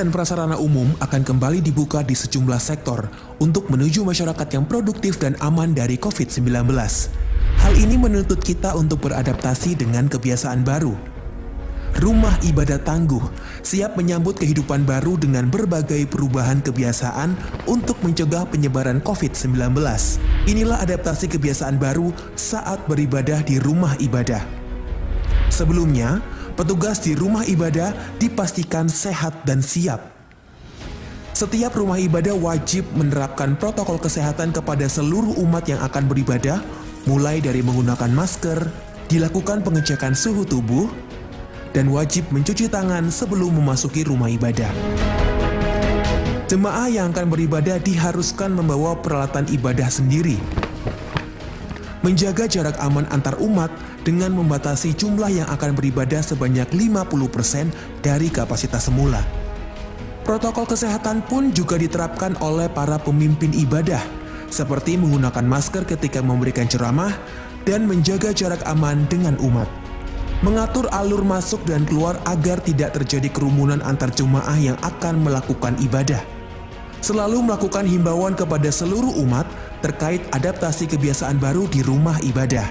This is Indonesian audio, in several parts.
dan prasarana umum akan kembali dibuka di sejumlah sektor untuk menuju masyarakat yang produktif dan aman dari COVID-19. Hal ini menuntut kita untuk beradaptasi dengan kebiasaan baru. Rumah ibadah tangguh siap menyambut kehidupan baru dengan berbagai perubahan kebiasaan untuk mencegah penyebaran COVID-19. Inilah adaptasi kebiasaan baru saat beribadah di rumah ibadah. Sebelumnya, petugas di rumah ibadah dipastikan sehat dan siap. Setiap rumah ibadah wajib menerapkan protokol kesehatan kepada seluruh umat yang akan beribadah, mulai dari menggunakan masker, dilakukan pengecekan suhu tubuh, dan wajib mencuci tangan sebelum memasuki rumah ibadah. Jemaah yang akan beribadah diharuskan membawa peralatan ibadah sendiri. Menjaga jarak aman antar umat dengan membatasi jumlah yang akan beribadah sebanyak 50% dari kapasitas semula. Protokol kesehatan pun juga diterapkan oleh para pemimpin ibadah, seperti menggunakan masker ketika memberikan ceramah dan menjaga jarak aman dengan umat. Mengatur alur masuk dan keluar agar tidak terjadi kerumunan antar jemaah yang akan melakukan ibadah. Selalu melakukan himbauan kepada seluruh umat terkait adaptasi kebiasaan baru di rumah ibadah.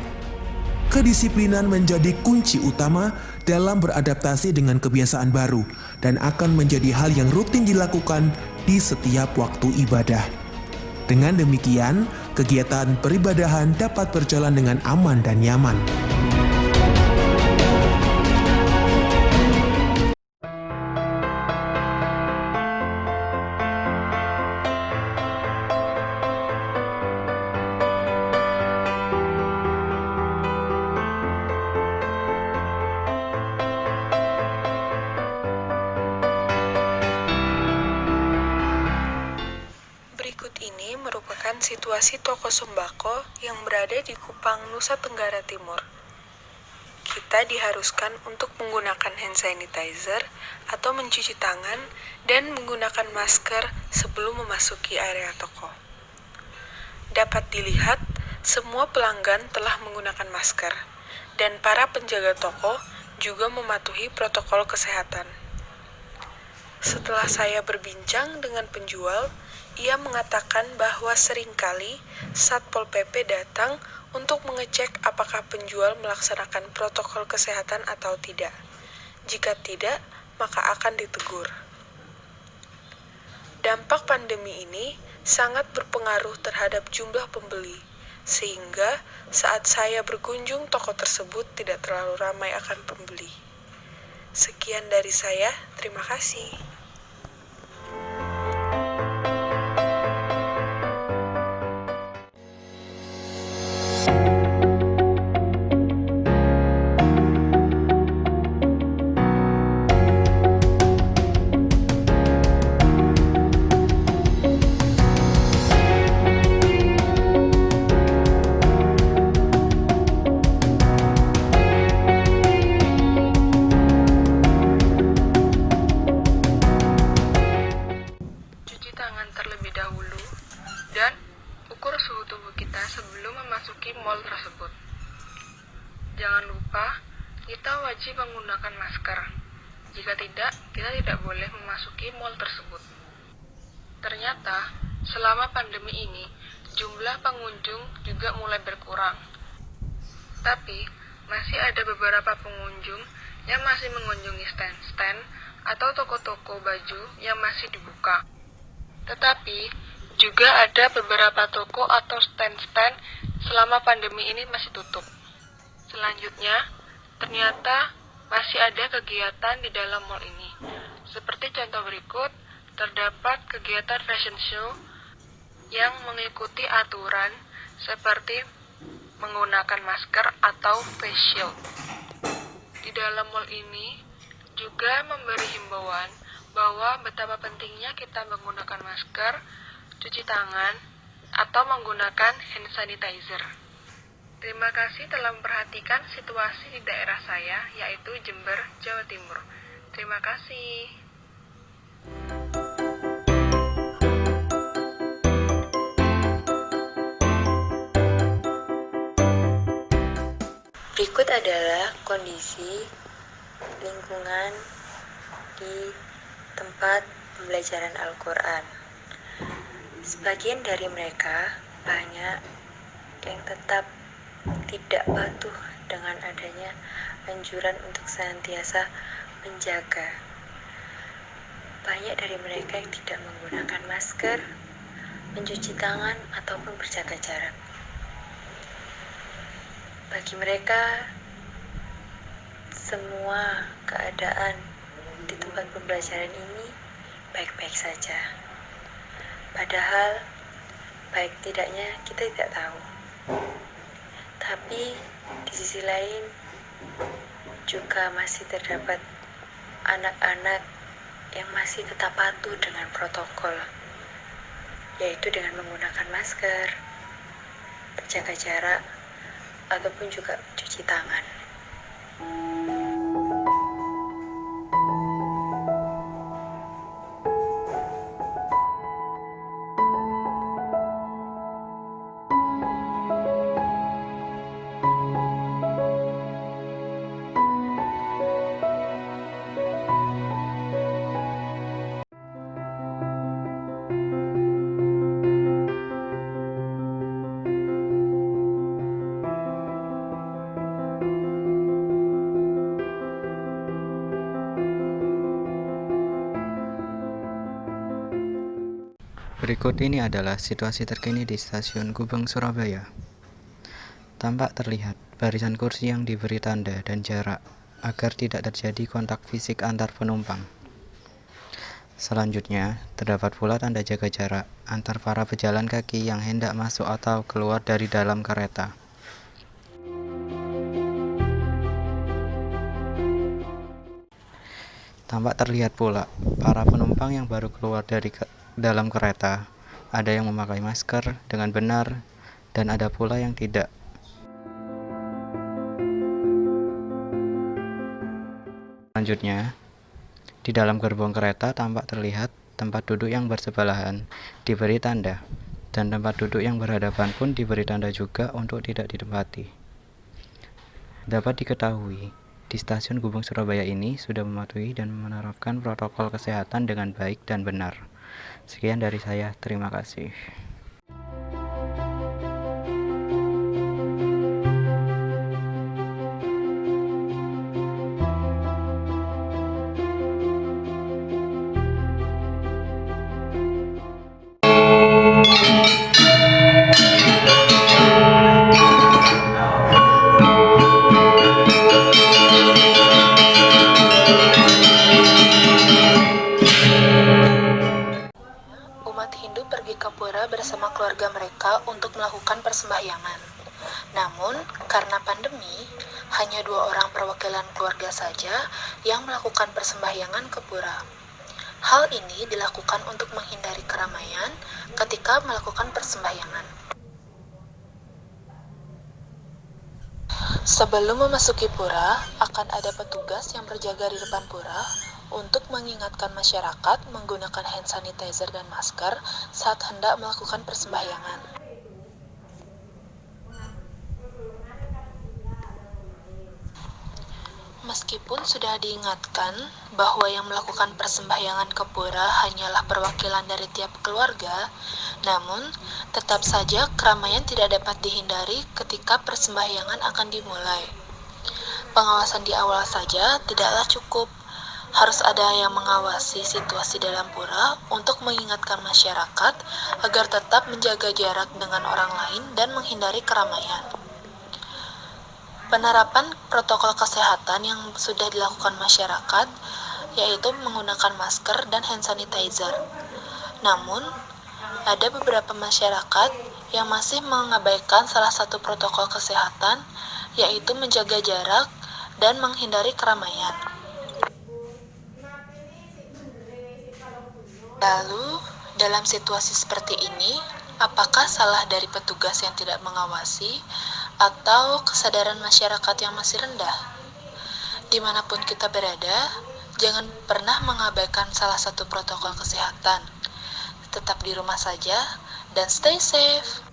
Kedisiplinan menjadi kunci utama dalam beradaptasi dengan kebiasaan baru dan akan menjadi hal yang rutin dilakukan di setiap waktu ibadah. Dengan demikian, kegiatan peribadahan dapat berjalan dengan aman dan nyaman. Berikut ini merupakan situasi toko sembako yang berada di Kupang, Nusa Tenggara Timur. Kita diharuskan untuk menggunakan hand sanitizer atau mencuci tangan dan menggunakan masker sebelum memasuki area toko. Dapat dilihat, semua pelanggan telah menggunakan masker, dan para penjaga toko juga mematuhi protokol kesehatan. Setelah saya berbincang dengan penjual, ia mengatakan bahwa seringkali Satpol PP datang untuk mengecek apakah penjual melaksanakan protokol kesehatan atau tidak. Jika tidak, maka akan ditegur. Dampak pandemi ini sangat berpengaruh terhadap jumlah pembeli, sehingga saat saya berkunjung toko tersebut tidak terlalu ramai akan pembeli. Sekian dari saya, terima kasih. Terlebih dahulu dan ukur suhu tubuh kita sebelum memasuki mal tersebut. Jangan lupa, kita wajib menggunakan masker. Jika tidak, kita tidak boleh memasuki mal tersebut. Ternyata, selama pandemi ini, jumlah pengunjung juga mulai berkurang. Tapi, masih ada beberapa pengunjung yang masih mengunjungi stand-stand atau toko-toko baju yang masih dibuka. Tetapi, juga ada beberapa toko atau stand-stand selama pandemi ini masih tutup. Selanjutnya, ternyata masih ada kegiatan di dalam mal ini. Seperti contoh berikut, terdapat kegiatan fashion show yang mengikuti aturan seperti menggunakan masker atau face shield. Di dalam mal ini juga memberi himbauan bahwa betapa pentingnya kita menggunakan masker, cuci tangan, atau menggunakan hand sanitizer. Terima kasih telah memperhatikan situasi di daerah saya, yaitu Jember, Jawa Timur. Terima kasih. Berikut adalah kondisi lingkungan di tempat pembelajaran Al-Quran. Sebagian dari mereka banyak yang tetap tidak patuh dengan adanya anjuran untuk senantiasa menjaga. Banyak dari mereka yang tidak menggunakan masker, mencuci tangan, ataupun berjaga jarak. Bagi mereka, semua keadaan di tempat pembelajaran ini baik-baik saja. Padahal, baik tidaknya kita tidak tahu. Tapi, di sisi lain, juga masih terdapat anak-anak yang masih tetap patuh dengan protokol, yaitu dengan menggunakan masker, berjaga jarak, ataupun juga cuci tangan. Berikut ini adalah situasi terkini di Stasiun Gubeng, Surabaya. Tampak terlihat barisan kursi yang diberi tanda dan jarak agar tidak terjadi kontak fisik antar penumpang. Selanjutnya, terdapat pula tanda jaga jarak antar para pejalan kaki yang hendak masuk atau keluar dari dalam kereta. Tampak terlihat pula para penumpang yang baru keluar dari dalam kereta, ada yang memakai masker dengan benar dan ada pula yang tidak. Selanjutnya, di dalam gerbong kereta tampak terlihat tempat duduk yang bersebelahan diberi tanda, dan tempat duduk yang berhadapan pun diberi tanda juga untuk tidak ditempati. Dapat diketahui, di Stasiun Gubeng Surabaya ini sudah mematuhi dan menerapkan protokol kesehatan dengan baik dan benar. Sekian dari saya, terima kasih. Umat Hindu pergi ke pura bersama keluarga mereka untuk melakukan persembahyangan. Namun, karena pandemi, hanya 2 orang perwakilan keluarga saja yang melakukan persembahyangan ke pura. Hal ini dilakukan untuk menghindari keramaian ketika melakukan persembahyangan. Sebelum memasuki pura, akan ada petugas yang berjaga di depan pura untuk mengingatkan masyarakat menggunakan hand sanitizer dan masker saat hendak melakukan persembahyangan. Meskipun sudah diingatkan bahwa yang melakukan persembahyangan ke pura hanyalah perwakilan dari tiap keluarga, namun tetap saja keramaian tidak dapat dihindari ketika persembahyangan akan dimulai. Pengawasan di awal saja tidaklah cukup. Harus ada yang mengawasi situasi dalam pura untuk mengingatkan masyarakat agar tetap menjaga jarak dengan orang lain dan menghindari keramaian. Penerapan protokol kesehatan yang sudah dilakukan masyarakat yaitu menggunakan masker dan hand sanitizer. Namun, ada beberapa masyarakat yang masih mengabaikan salah satu protokol kesehatan yaitu menjaga jarak dan menghindari keramaian. Lalu, dalam situasi seperti ini, apakah salah dari petugas yang tidak mengawasi atau kesadaran masyarakat yang masih rendah? Dimanapun kita berada, jangan pernah mengabaikan salah satu protokol kesehatan. Tetap di rumah saja dan stay safe.